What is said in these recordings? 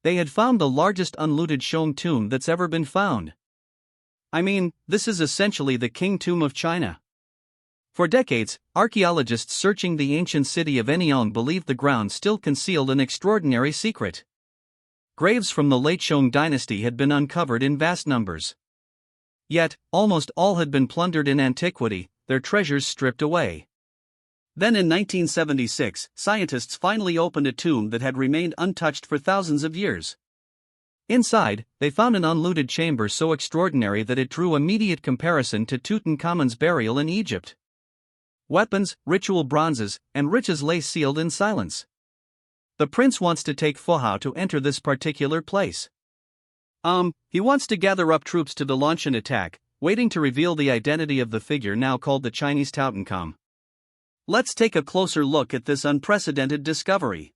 They had found the largest unlooted Shang tomb that's ever been found. I mean, this is essentially the King Tomb of China. For decades, archaeologists searching the ancient city of Anyang believed the ground still concealed an extraordinary secret. Graves from the late Shang dynasty had been uncovered in vast numbers. Yet, almost all had been plundered in antiquity, their treasures stripped away. Then in 1976, scientists finally opened a tomb that had remained untouched for thousands of years. Inside, they found an unlooted chamber so extraordinary that it drew immediate comparison to Tutankhamun's burial in Egypt. Weapons, ritual bronzes, and riches lay sealed in silence. The prince wants to take Fuhao to enter this particular place. He wants to gather up troops to launch an attack, waiting to reveal the identity of the figure now called the Chinese Tutankhamun. Let's take a closer look at this unprecedented discovery.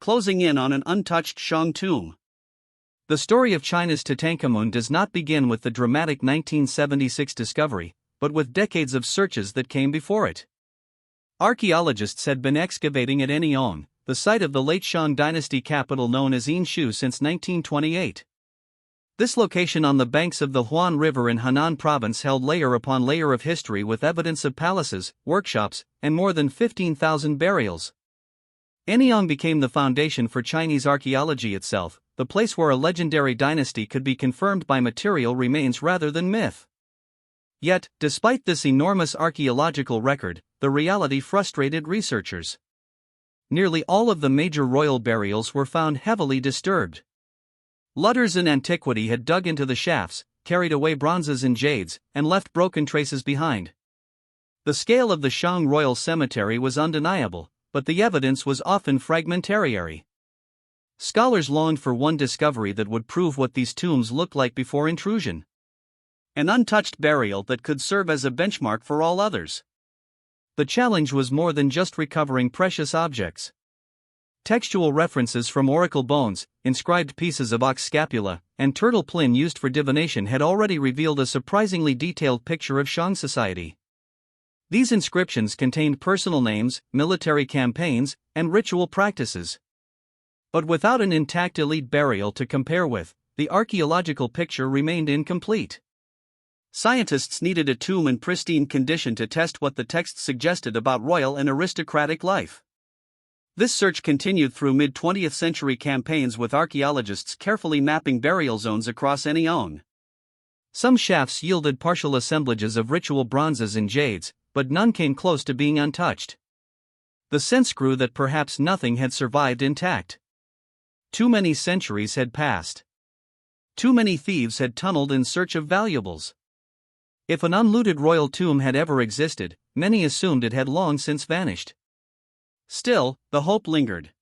Closing in on an untouched Shang tomb. The story of China's Tutankhamun does not begin with the dramatic 1976 discovery, but with decades of searches that came before it. Archaeologists had been excavating at Anyang, the site of the late Shang dynasty capital known as Untouched since 1928. This location on the banks of the Huan River in Henan province held layer upon layer of history with evidence of palaces, workshops, and more than 15,000 burials. Anyang became the foundation for Chinese archaeology itself, the place where a legendary dynasty could be confirmed by material remains rather than myth. Yet, despite this enormous archaeological record, the reality frustrated researchers. Nearly all of the major royal burials were found heavily disturbed. Looters in antiquity had dug into the shafts, carried away bronzes and jades, and left broken traces behind. The scale of the Shang Royal Cemetery was undeniable, but the evidence was often fragmentary. Scholars longed for one discovery that would prove what these tombs looked like before intrusion. An untouched burial that could serve as a benchmark for all others. The challenge was more than just recovering precious objects. Textual references from oracle bones, inscribed pieces of ox scapula, and turtle plin used for divination had already revealed a surprisingly detailed picture of Shang society. These inscriptions contained personal names, military campaigns, and ritual practices. But without an intact elite burial to compare with, the archaeological picture remained incomplete. Scientists needed a tomb in pristine condition to test what the text suggested about royal and aristocratic life. This search continued through mid-20th century campaigns with archaeologists carefully mapping burial zones across Anyang. Some shafts yielded partial assemblages of ritual bronzes and jades, but none came close to being untouched. The sense grew that perhaps nothing had survived intact. Too many centuries had passed. Too many thieves had tunneled in search of valuables. If an unlooted royal tomb had ever existed, many assumed it had long since vanished. Still, the hope lingered.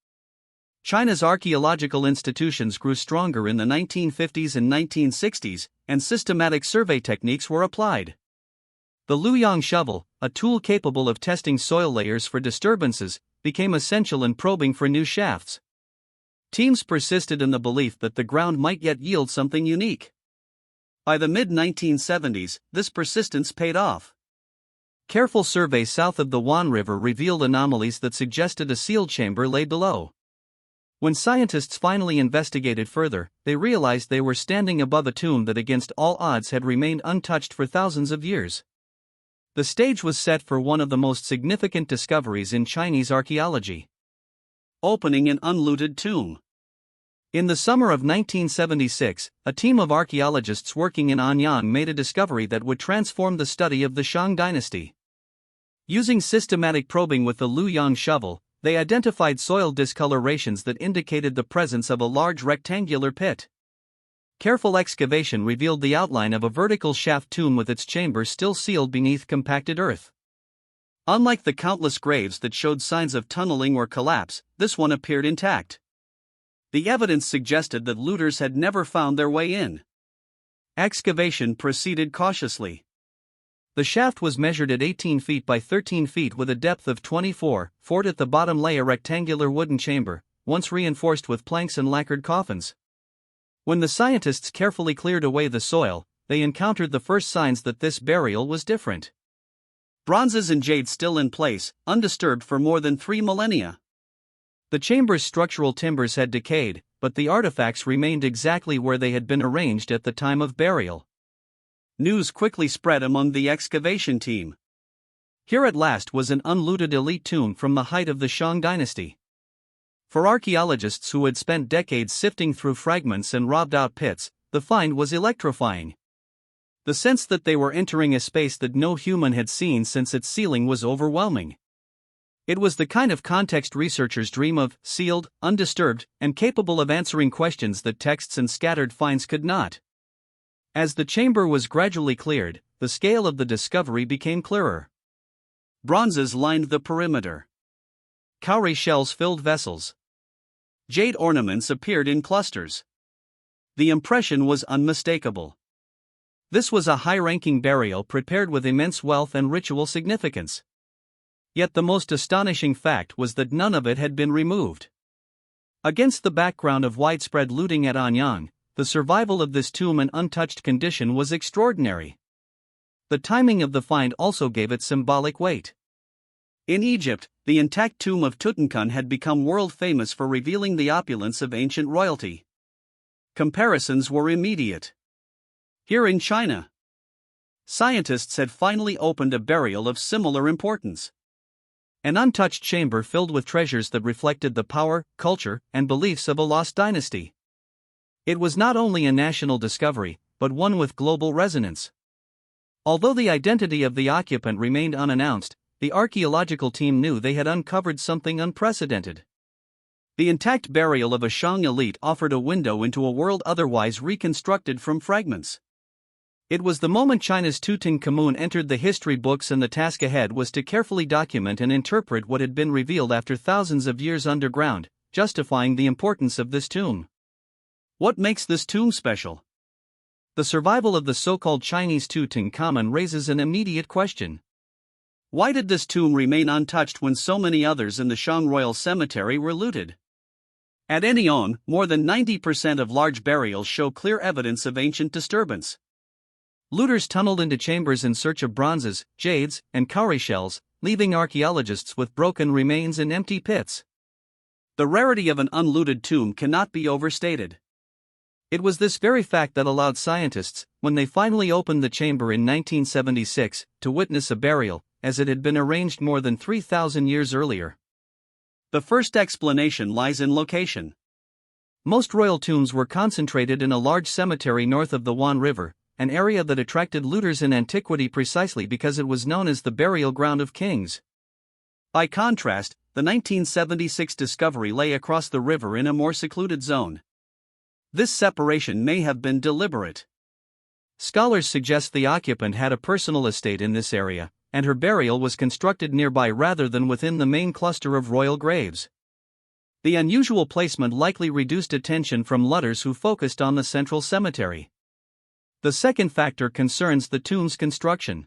China's archaeological institutions grew stronger in the 1950s and 1960s, and systematic survey techniques were applied. The Luoyang shovel, a tool capable of testing soil layers for disturbances, became essential in probing for new shafts. Teams persisted in the belief that the ground might yet yield something unique. By the mid-1970s, this persistence paid off. Careful surveys south of the Huan River revealed anomalies that suggested a sealed chamber lay below. When scientists finally investigated further, they realized they were standing above a tomb that against all odds had remained untouched for thousands of years. The stage was set for one of the most significant discoveries in Chinese archaeology. Opening an unlooted tomb. In the summer of 1976, a team of archaeologists working in Anyang made a discovery that would transform the study of the Shang dynasty. Using systematic probing with the Luoyang shovel, they identified soil discolorations that indicated the presence of a large rectangular pit. Careful excavation revealed the outline of a vertical shaft tomb with its chamber still sealed beneath compacted earth. Unlike the countless graves that showed signs of tunneling or collapse, this one appeared intact. The evidence suggested that looters had never found their way in. Excavation proceeded cautiously. The shaft was measured at 18 feet by 13 feet with a depth of 24 feet. At the bottom lay a rectangular wooden chamber, once reinforced with planks and lacquered coffins. When the scientists carefully cleared away the soil, they encountered the first signs that this burial was different. Bronzes and jade still in place, undisturbed for more than 3 millennia. The chamber's structural timbers had decayed, but the artifacts remained exactly where they had been arranged at the time of burial. News quickly spread among the excavation team. Here at last was an unlooted elite tomb from the height of the Shang dynasty. For archaeologists who had spent decades sifting through fragments and robbed out pits, the find was electrifying. The sense that they were entering a space that no human had seen since its ceiling was overwhelming. It was the kind of context researchers dream of, sealed, undisturbed, and capable of answering questions that texts and scattered finds could not. As the chamber was gradually cleared, the scale of the discovery became clearer. Bronzes lined the perimeter. Cowrie shells filled vessels. Jade ornaments appeared in clusters. The impression was unmistakable. This was a high-ranking burial prepared with immense wealth and ritual significance. Yet the most astonishing fact was that none of it had been removed. Against the background of widespread looting at Anyang, the survival of this tomb in untouched condition was extraordinary. The timing of the find also gave it symbolic weight. In Egypt, the intact tomb of Tutankhamun had become world-famous for revealing the opulence of ancient royalty. Comparisons were immediate. Here in China, scientists had finally opened a burial of similar importance. An untouched chamber filled with treasures that reflected the power, culture, and beliefs of a lost dynasty. It was not only a national discovery, but one with global resonance. Although the identity of the occupant remained unannounced, the archaeological team knew they had uncovered something unprecedented. The intact burial of a Shang elite offered a window into a world otherwise reconstructed from fragments. It was the moment China's Tutankhamun entered the history books, and the task ahead was to carefully document and interpret what had been revealed after thousands of years underground, justifying the importance of this tomb. What makes this tomb special? The survival of the so-called Chinese Tutankhamun raises an immediate question. Why did this tomb remain untouched when so many others in the Shang Royal Cemetery were looted? At Anyang, more than 90% of large burials show clear evidence of ancient disturbance. Looters tunneled into chambers in search of bronzes, jades, and cowrie shells, leaving archaeologists with broken remains and empty pits. The rarity of an unlooted tomb cannot be overstated. It was this very fact that allowed scientists, when they finally opened the chamber in 1976, to witness a burial, as it had been arranged more than 3,000 years earlier. The first explanation lies in location. Most royal tombs were concentrated in a large cemetery north of the Wan River, an area that attracted looters in antiquity precisely because it was known as the burial ground of kings. By contrast, the 1976 discovery lay across the river in a more secluded zone. This separation may have been deliberate. Scholars suggest the occupant had a personal estate in this area, and her burial was constructed nearby rather than within the main cluster of royal graves. The unusual placement likely reduced attention from looters who focused on the central cemetery. The second factor concerns the tomb's construction.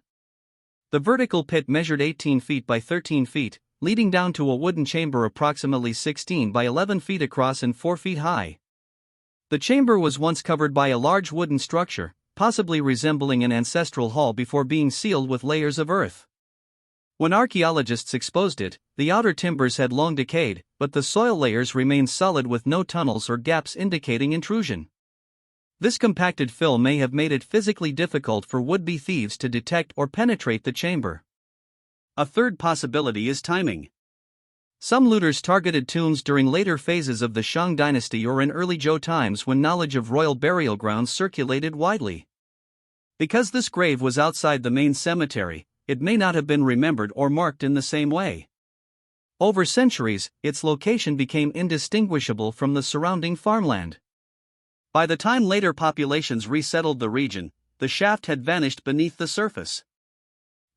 The vertical pit measured 18 feet by 13 feet, leading down to a wooden chamber approximately 16 by 11 feet across and 4 feet high. The chamber was once covered by a large wooden structure, possibly resembling an ancestral hall, before being sealed with layers of earth. When archaeologists exposed it, the outer timbers had long decayed, but the soil layers remained solid with no tunnels or gaps indicating intrusion. This compacted fill may have made it physically difficult for would-be thieves to detect or penetrate the chamber. A third possibility is timing. Some looters targeted tombs during later phases of the Shang dynasty or in early Zhou times when knowledge of royal burial grounds circulated widely. Because this grave was outside the main cemetery, it may not have been remembered or marked in the same way. Over centuries, its location became indistinguishable from the surrounding farmland. By the time later populations resettled the region, the shaft had vanished beneath the surface.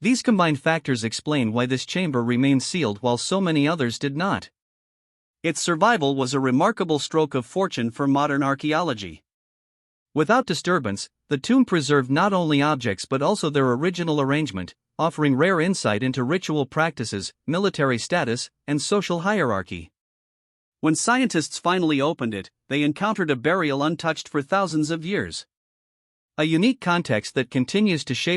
These combined factors explain why this chamber remained sealed while so many others did not. Its survival was a remarkable stroke of fortune for modern archaeology. Without disturbance, the tomb preserved not only objects but also their original arrangement, offering rare insight into ritual practices, military status, and social hierarchy. When scientists finally opened it, they encountered a burial untouched for thousands of years. A unique context that continues to shape